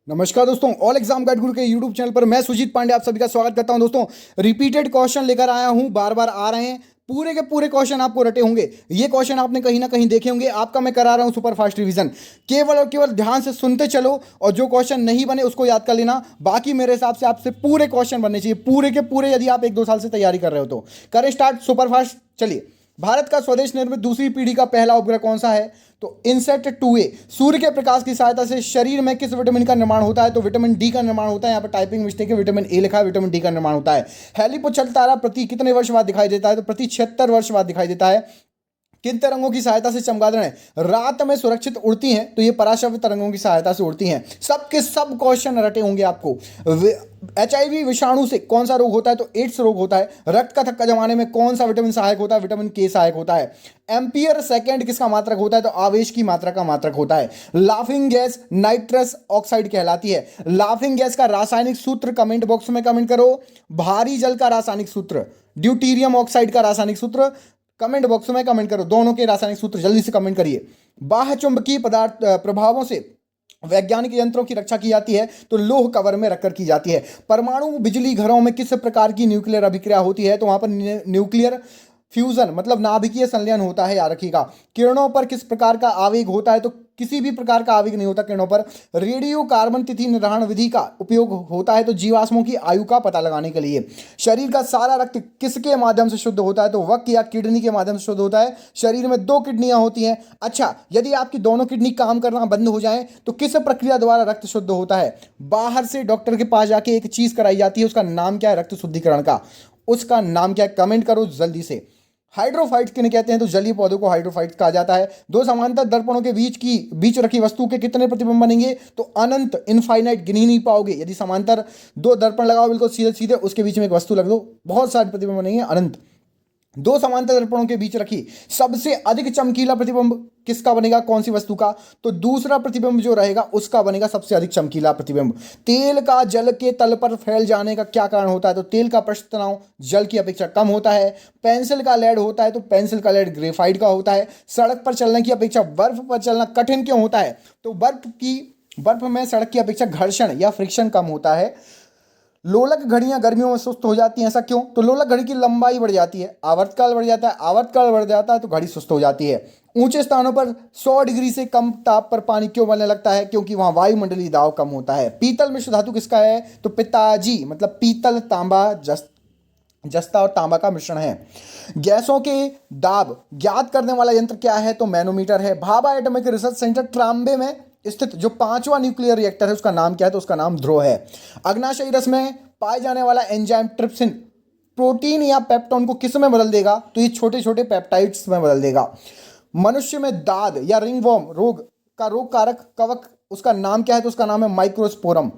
नमस्कार दोस्तों, all exam guide गुरु के यूट्यूब चैनल पर मैं सुजीत पांडे आप सभी का स्वागत करता हूं। दोस्तों, रिपीटेड क्वेश्चन लेकर आया हूं, बार बार आ रहे हैं। पूरे के पूरे क्वेश्चन आपको रटे होंगे। ये क्वेश्चन आपने कहीं ना कहीं देखे होंगे। आपका मैं करा रहा हूं सुपर फास्ट रिवीजन। केवल और केवल ध्यान से सुनते चलो और जो क्वेश्चन नहीं बने उसको याद कर लेना। बाकी मेरे हिसाब से आपसे पूरे क्वेश्चन बनने चाहिए, पूरे के पूरे, यदि आप 1-2 साल से तैयारी कर रहे हो तो। करें स्टार्ट सुपर फास्ट। चलिए, भारत का स्वदेश निर्मित दूसरी पीढ़ी का पहला उपग्रह कौन सा है? तो इनसेट 2A। सूर्य के प्रकाश की सहायता से शरीर में किस विटामिन का निर्माण होता है? तो विटामिन डी का निर्माण होता है। यहाँ पर टाइपिंग मिस्टेक है, विटामिन ए लिखा है, विटामिन डी का निर्माण होता है। हेलिपुछल तारा प्रति कितने वर्ष बाद दिखाई देता है? तो प्रति 76 वर्ष बाद दिखाई देता है। किन तरंगों की सहायता से चमगादड़ें रात में सुरक्षित उड़ती हैं? तो ये पराश्रव्य तरंगों की सहायता से उड़ती हैं। सबके सब क्वेश्चन रटे होंगे आपको। HIV विषाणु से कौन सा रोग होता है? तो एड्स रोग होता है। रक्त का थक्का जमाने में कौन सा विटामिन सहायक होता है? विटामिन के सहायक होता है। एम्पियर सेकेंड किसका मात्रक होता है? तो आवेश की मात्रा का मात्रक होता है। लाफिंग गैस नाइट्रस ऑक्साइड कहलाती है। लाफिंग गैस का रासायनिक सूत्र कमेंट बॉक्स में कमेंट करो। भारी जल का रासायनिक सूत्र, ड्यूटीरियम ऑक्साइड का रासायनिक सूत्र कमेंट बॉक्स में कमेंट करो। दोनों के रासायनिक सूत्र जल्दी से कमेंट करिए। बाह्य चुंबकीय पदार्थ प्रभावों से वैज्ञानिक यंत्रों की रक्षा की जाती है? तो लोह कवर में रखकर की जाती है। परमाणु बिजली घरों में किस प्रकार की न्यूक्लियर अभिक्रिया होती है? तो वहां पर न्यूक्लियर फ्यूजन मतलब नाभिकीय संलयन होता है, याद रखिएगा। किरणों पर किस प्रकार का आवेग होता है? तो किसी भी प्रकार का आवेग नहीं होता किरणों पर। रेडियो कार्बन तिथि निर्धारण विधि का उपयोग होता है तो जीवाश्मों की आयु का पता लगाने के लिए। शरीर का सारा रक्त किसके माध्यम से शुद्ध होता है? तो वक या किडनी के माध्यम से शुद्ध होता है। शरीर में 2 किडनियां होती हैं। अच्छा, यदि आपकी दोनों किडनी काम करना बंद हो जाए तो किस प्रक्रिया द्वारा रक्त शुद्ध होता है? बाहर से डॉक्टर के पास जाके एक चीज कराई जाती है, उसका नाम क्या है? रक्त शुद्धिकरण का। उसका नाम क्या है? कमेंट करो जल्दी से। हाइड्रोफाइट्स किन्हें कहते हैं? तो जलीय पौधों को हाइड्रोफाइट्स कहा जाता है। दो समांतर दर्पणों के बीच रखी वस्तु के कितने प्रतिबिंब बनेंगे? तो अनंत, इनफाइनाइट, गिन ही नहीं पाओगे। यदि समांतर 2 दर्पण लगाओ बिल्कुल सीधे सीधे, उसके बीच में एक वस्तु लग दो, बहुत सारे प्रतिबिंब बनेंगे, अनंत। 2 समांतर दर्पणों के बीच रखी सबसे अधिक चमकीला प्रतिबिंब किसका बनेगा? कौन सी वस्तु का? तो दूसरा प्रतिबिंब जो रहेगा उसका बनेगा सबसे अधिक चमकीला प्रतिबिंब। तेल का जल के तल पर फैल जाने का क्या कारण होता है? तो तेल का पृष्ठ तनाव जल की अपेक्षा कम होता है। पेंसिल का लेड होता है तो पेंसिल का लेड ग्रेफाइट का होता है। सड़क पर चलने की अपेक्षा बर्फ पर चलना कठिन क्यों होता है? तो बर्फ में सड़क की अपेक्षा घर्षण या फ्रिक्शन कम होता है। लोलक घड़ियां गर्मियों में सुस्त हो जाती हैं, ऐसा क्यों? तो लोलक घड़ी की लंबाई बढ़ जाती है, आवर्तकाल बढ़ जाता है, आवर्तकाल बढ़ जाता है तो घड़ी सुस्त हो जाती है। ऊंचे स्थानों पर 100 डिग्री से कम ताप पर पानी क्यों उबलने लगता है? क्योंकि वहां वायुमंडलीय दाब कम होता है। पीतल मिश्र धातु किसका है? तो पिताजी मतलब पीतल, तांबा, जस्ता और तांबा का मिश्रण है। गैसों के दाब ज्ञात करने वाला यंत्र क्या है? तो मैनोमीटर है। Bhabha atomic research centre Trombay में स्थित जो 5वां न्यूक्लियर रिएक्टर है उसका नाम क्या है? तो उसका नाम ध्रुव है। अग्नाशयी रस में पाए जाने वाला एंजाइम ट्रिप्सिन प्रोटीन या पेप्टोन को किस में बदल देगा? तो ये छोटे छोटे पेप्टाइड्स में बदल देगा। मनुष्य में दाद या रिंगवॉर्म रोग कारक कवक, उसका नाम क्या है? तो उसका नाम है माइक्रोस्पोरम।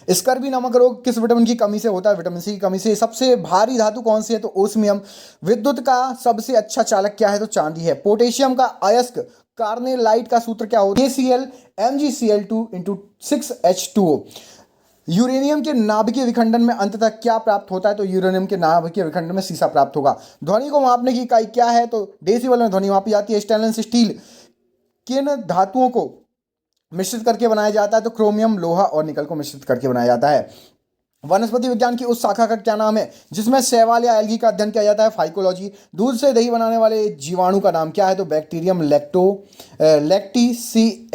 स्कर्वी नामक रोग किस विटामिन की कमी से होता है? विटामिन सी की कमी से। सबसे भारी धातु कौन सी है? तो ओस्मियम। विद्युत का सबसे अच्छा चालक क्या है? तो चांदी है। पोटेशियम का अयस्क कार्नेलाइट का सूत्र क्या होता है? KCl MgCl2 × 6H2O। यूरेनियम के नाभिकीय विखंडन में अंततः क्या प्राप्त होता है? तो यूरेनियम के नाभिकीय विखंडन में सीसा प्राप्त होगा। ध्वनि को मापने की इकाई क्या है? तो डेसिबल में ध्वनि मापी जाती है। स्टेनलेस स्टील किन धातुओं को मिश्रित करके बनाया जाता है? तो क्रोमियम, लोहा और निकल को मिश्रित करके बनाया जाता है। वनस्पति विज्ञान की उस शाखा का क्या नाम है जिसमें शैवाल या एल्गी का अध्ययन किया जाता है? फाइकोलॉजी। दूध से दही बनाने वाले जीवाणु का नाम क्या है? तो बैक्टीरियम लैक्टिसी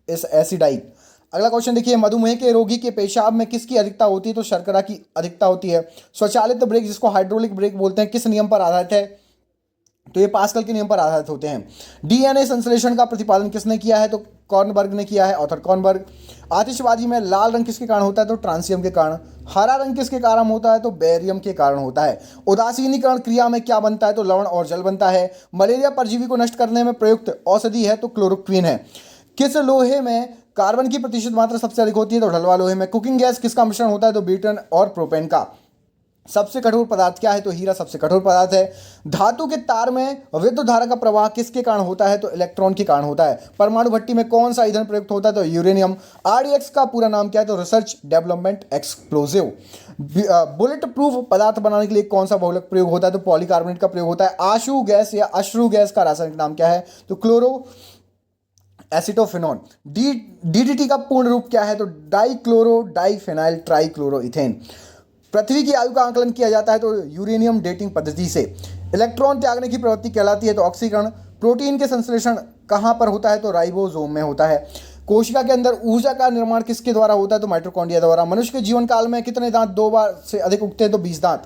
एसिडाई। अगला क्वेश्चन देखिए, मधुमेह के रोगी के पेशाब में किसकी अधिकता होती है? तो शर्करा की अधिकता होती है। स्वचालित ब्रेक जिसको हाइड्रोलिक ब्रेक बोलते हैं किस नियम पर आधारित है? तो ये पास्कल के नियम पर आधारित होते हैं। डीएनए संश्लेषण का प्रतिपादन किसने किया है? तो कॉर्नबर्ग ने किया है, ऑथर कॉर्नबर्ग। आतिशबाजी में लाल रंग किसके कारण होता है? तो ट्रांसियम के कारण। हरा रंग किसके कारण होता है? तो बेरियम के कारण होता है। उदासीनीकरण क्रिया में क्या बनता है? तो लवण और जल बनता है। मलेरिया परजीवी को नष्ट करने में प्रयुक्त औषधि है? तो क्लोरोक्विन है। किस लोहे में कार्बन की प्रतिशत मात्रा सबसे अधिक होती है? तो ढलवा लोहे में। कुकिंग गैस किसका मिश्रण होता है? तो ब्यूटेन और प्रोपेन का। सबसे कठोर पदार्थ क्या है? तो हीरा सबसे कठोर पदार्थ है। धातु के तार में विद्युत धारा का प्रवाह किसके कारण होता है? तो इलेक्ट्रॉन के कारण होता है। परमाणु भट्टी में कौन सा ईंधन प्रयुक्त होता है? तो यूरेनियम। RDX का पूरा नाम क्या है? तो research development explosive. Bullet proof पदार्थ बनाने के लिए कौन सा बहुलक प्रयोग होता है? तो पॉलीकार्बोनेट का प्रयोग होता है। आशु गैस या अश्रु गैस का रासायनिक नाम क्या है? तो क्लोरो एसिटोफिनोन। डीडीटी का पूर्ण रूप क्या है? तो डाइक्लोरो डाइफेनाइल ट्राइक्लोरोइथेन। पृथ्वी की आयु का आकलन किया जाता है तो यूरेनियम डेटिंग पद्धति से। इलेक्ट्रॉन त्यागने की प्रवृत्ति कहलाती है तो ऑक्सीकरण। प्रोटीन के संश्लेषण कहाँ पर होता है? तो राइबोसोम में होता है। कोशिका के अंदर ऊर्जा का निर्माण किसके द्वारा होता है? तो माइटोकॉन्ड्रिया द्वारा। मनुष्य के जीवन काल में कितने दांत? 2 बार से अधिक उगते हैं तो 20 दांत।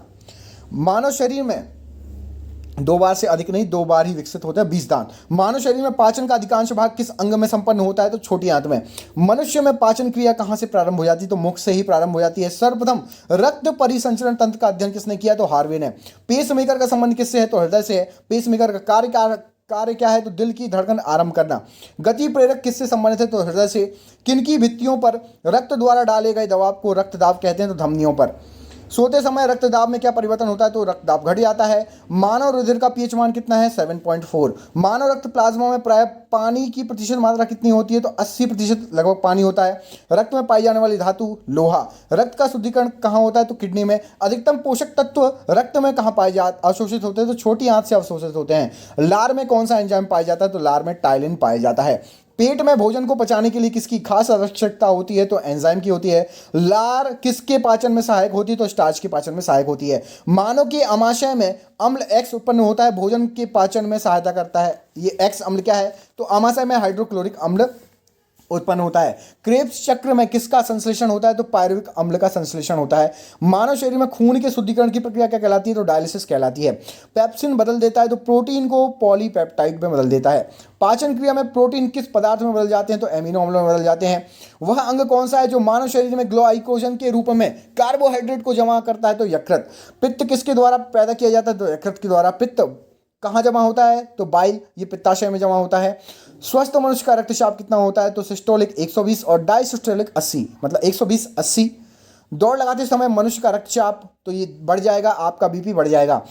मानव शरीर में 2 बार से अधिक नहीं, 2 बार ही विकसित होते हैं 20 दांत। मानव शरीर में पाचन का अधिकांश भाग किस अंग में संपन्न होता है? तो छोटी आंत में। मनुष्य में पाचन क्रिया कहाँ से प्रारंभ हो जाती है? तो मुख से ही प्रारंभ हो जाती है। सर्वप्रथम रक्त परिसंचरण तंत्र का अध्ययन किसने किया? तो हार्वे ने। पेसमेकर का संबंध किससे है? तो हृदय से है। पेसमेकर का कार्य क्या है? तो दिल की धड़कन आरंभ करना। गति प्रेरक किससे संबंधित है? तो हृदय से। किनकी भित्तियों पर रक्त द्वारा डाले गए दबाव को रक्तदाब कहते हैं? तो धमनियों पर। सोते समय रक्तदाब में क्या परिवर्तन होता है? तो रक्तदाब घट जाता है। मानव रुधिर का पीएच मान कितना है? 7.4। मानव रक्त प्लाज्मा में प्राय पानी की प्रतिशत मात्रा कितनी होती है? तो 80% लगभग पानी होता है। रक्त में पाई जाने वाली धातु लोहा। रक्त का शुद्धिकरण कहाँ होता है? तो किडनी में। अधिकतम पोषक तत्व रक्त में कहाँ पाए जाते अवशोषित होते हैं? तो छोटी आंत से अवशोषित होते हैं। लार में कौन सा एंजाइम पाया जाता है? तो लार में टाइलिन पाया जाता है। पेट में भोजन को पचाने के लिए किसकी खास आवश्यकता होती है? तो एंजाइम की होती है। लार किसके पाचन में सहायक होती है? तो स्टार्च के पाचन में सहायक होती है। मानव के आमाशय में अम्ल एक्स उत्पन्न होता है, भोजन के पाचन में सहायता करता है। ये एक्स अम्ल क्या है? तो आमाशय में हाइड्रोक्लोरिक अम्ल उत्पन्न होता है। क्रेब्स चक्र में किसका संश्लेषण होता है? तो पायरुविक अम्ल का संश्लेषण होता है। मानव शरीर में खून के शुद्धिकरण की प्रक्रिया क्या कहलाती है? तो डायलिसिस कहलाती है। पेप्सिन बदल देता है तो प्रोटीन को पॉलीपेप्टाइड में बदल देता है। पाचन क्रिया में प्रोटीन किस पदार्थ में बदल जाते हैं? तो एमिनो अम्लों में बदल जाते हैं। वह अंग कौन सा है जो मानव शरीर में ग्लाइकोजन के रूप में कार्बोहाइड्रेट को जमा करता है? तो यकृत। पित्त किसके द्वारा पैदा किया जाता है? तो यकृत के द्वारा। पित्त कहाँ जमा होता है? तो बाइल, ये पित्ताशय में जमा होता है। स्वस्थ मनुष्य का रक्तचाप कितना होता है? तो सिस्टोलिक 120 और डायसिस्टोलिक 80, मतलब 120 80। दौड़ लगाते समय मनुष्य का रक्तचाप तो ये बढ़ जाएगा, आपका बीपी बढ़ जाएगा।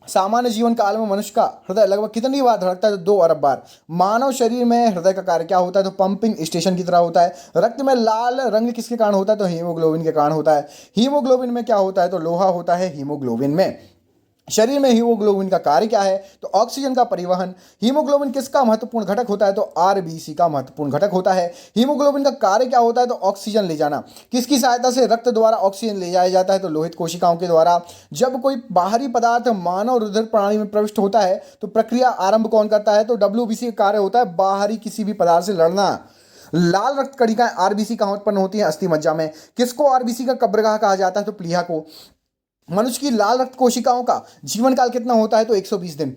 सामान्य जीवन काल में मनुष्य का हृदय लगभग कितनी बार धड़कता है? तो 2 अरब बार। मानव शरीर में हृदय का कार्य क्या होता है? तो पंपिंग स्टेशन की तरह होता है। रक्त में लाल रंग किसके कारण होता है? तो हीमोग्लोबिन के कारण होता है। हीमोग्लोबिन में क्या होता है? तो लोहा होता है हीमोग्लोबिन में। शरीर में हीमोग्लोबिन का कार्य क्या है? तो ऑक्सीजन का परिवहन। हीमोग्लोबिन किसका महत्वपूर्ण घटक होता है? तो आरबीसी का महत्वपूर्ण घटक होता है। हीमोग्लोबिन का कार्य क्या होता है? तो ऑक्सीजन ले जाना। किसकी सहायता से रक्त द्वारा ऑक्सीजन ले जाया जाता है? तो लोहित कोशिकाओं के द्वारा। जब कोई बाहरी पदार्थ मानव रुधिर प्रणाली में प्रविष्ट होता है तो प्रक्रिया आरंभ कौन करता है? तो डब्ल्यूबीसी का कार्य होता है बाहरी किसी भी पदार्थ से लड़ना। लाल रक्त कणिकाएं आरबीसी कहाँ उत्पन्न होती है? अस्थि मज्जा में। किसको आरबीसी का कब्रगाह कहा जाता है? तो प्लीहा को। मनुष्य की लाल रक्त कोशिकाओं का जीवन काल कितना होता है? तो 120 दिन।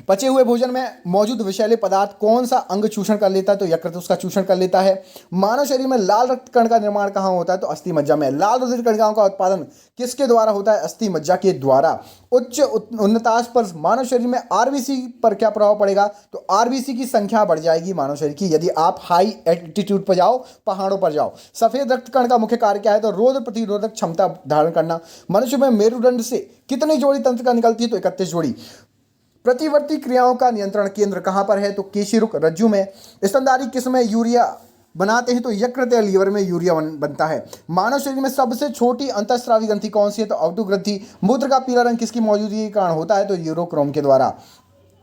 पचे हुए भोजन में मौजूद विषैले पदार्थ कौन सा अंग चूषण कर लेता है? तो यकृत उसका चूषण कर लेता है। मानव शरीर में लाल रक्त कण का निर्माण कहाँ होता है? तो अस्थि मज्जा में। लाल रुधिर कणिकाओं का उत्पादन किसके द्वारा होता है? अस्थि मज्जा के द्वारा। उच्च उन्नताश पर मानव शरीर में आरबीसी पर क्या प्रभाव पड़ेगा? तो आरबीसी की संख्या बढ़ जाएगी मानव शरीर की यदि आप हाई एल्टीट्यूड पर जाओ, पहाड़ों पर जाओ। सफेद रक्त कण का मुख्य कार्य क्या है? तो रोग प्रतिरोधक क्षमता धारण करना। मनुष्य में मेरुदंड से कितनी जोड़ी तंत्रिका निकलती है? तो 31 जोड़ी। प्रतिवर्ती क्रियाओं का नियंत्रण केंद्र कहाँ पर है? तो केशिरुक रज्जु में। स्तनधारी किस में यूरिया बनाते हैं? तो यकृत या लीवर में यूरिया बनता है। मानव शरीर में सबसे छोटी अंतःस्रावी ग्रंथि कौन सी है? तो अवटु ग्रंथि। मूत्र का पीला रंग किसकी मौजूदगी के कारण होता है? तो यूरोक्रोम के द्वारा।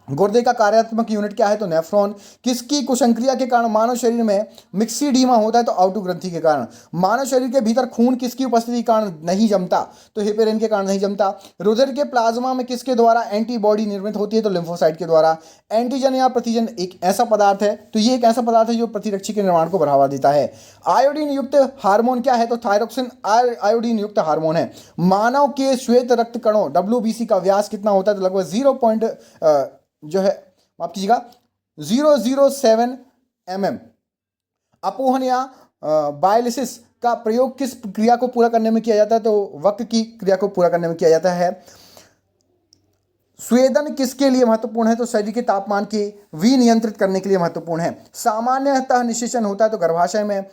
गुर्दे का कार्यात्मक यूनिट क्या है? तो नेफ्रॉन। किसकी कुसंक्रिया के कारण मानव शरीर में मिक्सीडीमा होता है? तो आउटू ग्रंथि के कारण। मानव शरीर के भीतर खून किसकी उपस्थिति के कारण नहीं जमता? तो हेपेरिन के कारण नहीं जमता। रुधिर के प्लाज्मा में किसके द्वारा एंटीबॉडी निर्मित होती है? तो लिम्फोसाइट के द्वारा। एंटीजन या प्रतिजन एक ऐसा पदार्थ है, तो ये एक ऐसा पदार्थ है जो प्रतिरक्षी के निर्माण को बढ़ावा देता है। आयोडीन युक्त हार्मोन क्या है? तो थायरोक्सिन आयोडीन युक्त हार्मोन है। मानव के श्वेत रक्त कणों WBC का व्यास कितना होता है? तो लगभग 0.07 mm। अपोहन या बायलिसिस का प्रयोग किस क्रिया को पूरा करने में किया जाता है? तो वक्र की क्रिया को पूरा करने में किया जाता है। स्वेदन किसके लिए महत्वपूर्ण है? तो शरीर के तापमान के विनियंत्रित करने के लिए महत्वपूर्ण है। सामान्यतः निषेचन होता है तो गर्भाशय में।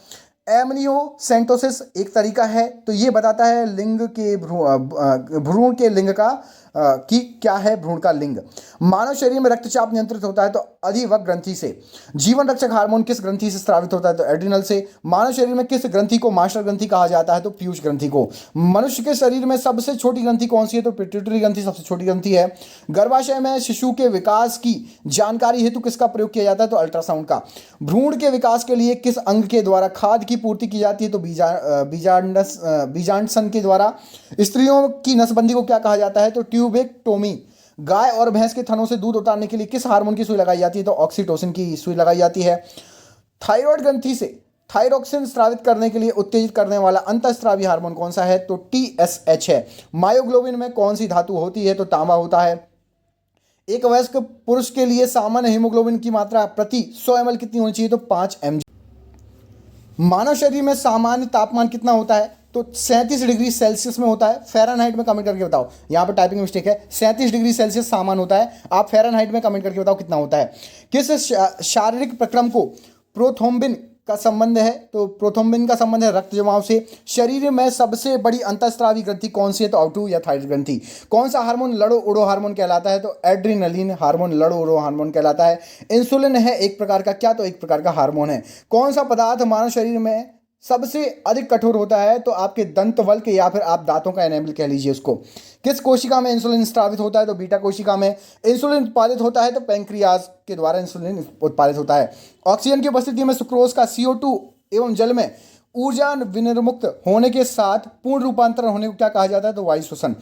एमनियोसेंटोसिस एक तरीका है, तो ये बताता है लिंग के भ्रूण के लिंग का कि क्या है भ्रूण का लिंग। मानव शरीर में रक्तचाप नियंत्रित होता है तो अधिवक्र ग्रंथि से। जीवन रक्षक हार्मोन किस ग्रंथि से स्रावित होता है तो एड्रिनल से। मानव शरीर में किस ग्रंथि को मास्टर ग्रंथि कहा जाता है तो पीयूष ग्रंथि को। मनुष्य के शरीर में सबसे छोटी ग्रंथि कौन सी है तो पिट्यूटरी ग्रंथि सबसे छोटी ग्रंथि है। गर्भाशय में शिशु के विकास की जानकारी हेतु किसका प्रयोग किया जाता है तो अल्ट्रासाउंड का। भ्रूण के विकास के लिए किस अंग के द्वारा खाद्य की पूर्ति की जाती है तो बीजांडसन के द्वारा। स्त्रियों की नसबंदी को क्या कहा जाता है तो ट्यूबेक्टोमी। गाय और भैंस के थनों से दूध उतारने के लिए किस हार्मोन की सुई लगाई जाती है तो ऑक्सीटोसिन की सुई लगाई जाती है। थायराइड ग्रंथि से थायरोक्सिन स्रावित करने के लिए उत्तेजित करने वाला अंतःस्रावी हार्मोन कौन सा है तो TSH है। मायोग्लोबिन में कौन सी धातु होती है तो तांबा होता है। एक वयस्क पुरुष के लिए सामान्य हीमोग्लोबिन की मात्रा प्रति 100 ml कितनी होनी चाहिए तो 5 mg। मानव शरीर में सामान्य तापमान कितना होता है तो 37 डिग्री सेल्सियस में होता है। फ़ारेनहाइट में कमेंट करके बताओ, यहाँ पर टाइपिंग मिस्टेक है, 37 डिग्री सेल्सियस सामान्य होता है। आप फ़ारेनहाइट में कमेंट करके बताओ कितना होता है। किस शारीरिक प्रक्रम को प्रोथ्रोम्बिन का संबंध है तो प्रोथ्रोम्बिन का संबंध है रक्त जमाव से। शरीर में सबसे बड़ी अंतःस्रावी ग्रंथि कौन सी है तो ऑटो या थायराइड ग्रंथि। कौन सा हार्मोन लड़ो उड़ो हार्मोन कहलाता है तो एड्रिनलिन हार्मोन लड़ो उड़ो हार्मोन कहलाता है। इंसुलिन है एक प्रकार का क्या तो एक प्रकार का हार्मोन है। कौन सा पदार्थ मानव शरीर में सबसे अधिक कठोर होता है तो आपके दंतवल्क या फिर आप दांतों का एनेमल कह लीजिए उसको। किस कोशिका में इंसुलिन स्रावित होता है तो बीटा कोशिका में। इंसुलिन उत्पादित होता है तो पैंक्रियाज के द्वारा इंसुलिन उत्पादित होता है। ऑक्सीजन की उपस्थिति में सुक्रोज का CO2 एवं जल में ऊर्जा विनिर्मुक्त होने के साथ पूर्ण रूपांतरण होने को क्या कहा जाता है तो वायु श्वसन।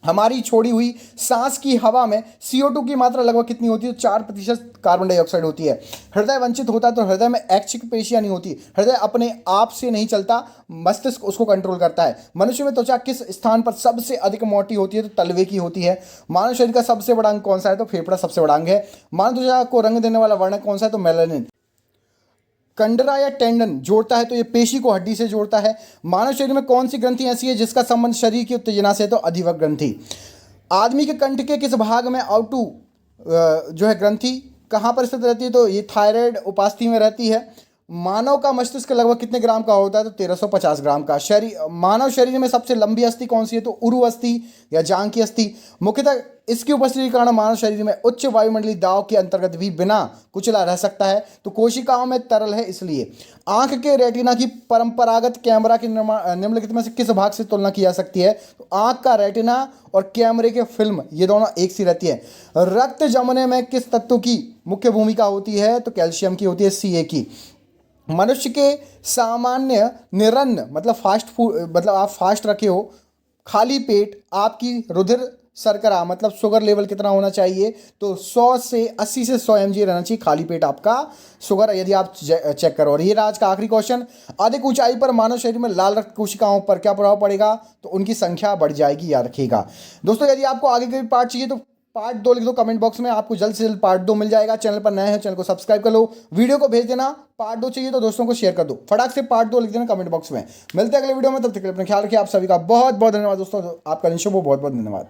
हमारी छोड़ी हुई सांस की हवा में CO2 की मात्रा लगभग कितनी होती है तो 4% कार्बन डाइऑक्साइड होती है। हृदय वंचित होता है तो हृदय में ऐच्छिक पेशियां नहीं होती। हृदय अपने आप से नहीं चलता, मस्तिष्क उसको कंट्रोल करता है। मनुष्य में त्वचा किस स्थान पर सबसे अधिक मोटी होती है तो तलवे की होती है। मानव शरीर का सबसे बड़ा अंग कौन सा है तो फेफड़ा सबसे बड़ा अंग है। मानव त्वचा को रंग देने वाला वर्णक कौन सा है तो मेलानिन। कंडरा या टेंडन जोड़ता है तो ये पेशी को हड्डी से जोड़ता है। मानव शरीर में कौन सी ग्रंथि ऐसी है जिसका संबंध शरीर की उत्तेजना से तो अधिवक्र ग्रंथि। आदमी के कंठ के किस भाग में आउटू जो है ग्रंथि कहाँ पर स्थित रहती है तो ये थायराइड उपास्थि में रहती है। मानव का मस्तिष्क लगभग कितने ग्राम का होता है तो 1350 ग्राम का। मानव शरीर में सबसे लंबी अस्थि कौन सी है तो उरु अस्थि या जांग की अस्थि। मुख्यतः इसकी उपस्थिति के कारण मानव शरीर में उच्च वायुमंडलीय दाब के अंतर्गत भी बिना कुचला रह सकता है तो कोशिकाओं में तरल है इसलिए। आंख के रेटिना की परंपरागत कैमरा के निम्नलिखित में से किस भाग से तुलना की जा सकती है तो आंख का रेटिना और कैमरे के फिल्म ये दोनों एक सी रहती है। रक्त जमने में किस तत्व की मुख्य भूमिका होती है तो कैल्शियम की होती है, Ca की। मनुष्य के सामान्य निरन्न मतलब फास्ट फूड मतलब आप फास्ट रखे हो खाली पेट आपकी रुधिर शर्करा मतलब शुगर लेवल कितना होना चाहिए तो 100 से 80 से 100 mg रहना चाहिए खाली पेट आपका शुगर यदि आप चेक करो। और ये आज का आखिरी क्वेश्चन, अधिक ऊंचाई पर मानव शरीर में लाल रक्त कोशिकाओं पर क्या प्रभाव पड़ेगा तो उनकी संख्या बढ़ जाएगी, याद रखिएगा। दोस्तों यदि आपको आगे के पार्ट चाहिए तो पार्ट 2 लिख दो कमेंट बॉक्स में, आपको जल्द से जल्द पार्ट 2 मिल जाएगा। चैनल पर नए हैं चैनल को सब्सक्राइब कर लो, वीडियो को भेज देना। पार्ट 2 चाहिए तो दोस्तों को शेयर कर दो, फटाक से पार्ट 2 लिख देना कमेंट बॉक्स में। मिलते हैं अगले वीडियो में, तब तक के लिए अपना ख्याल रखिए। आप सभी का बहुत बहुत धन्यवाद दोस्तों, आपका निशो बहुत बहुत धन्यवाद।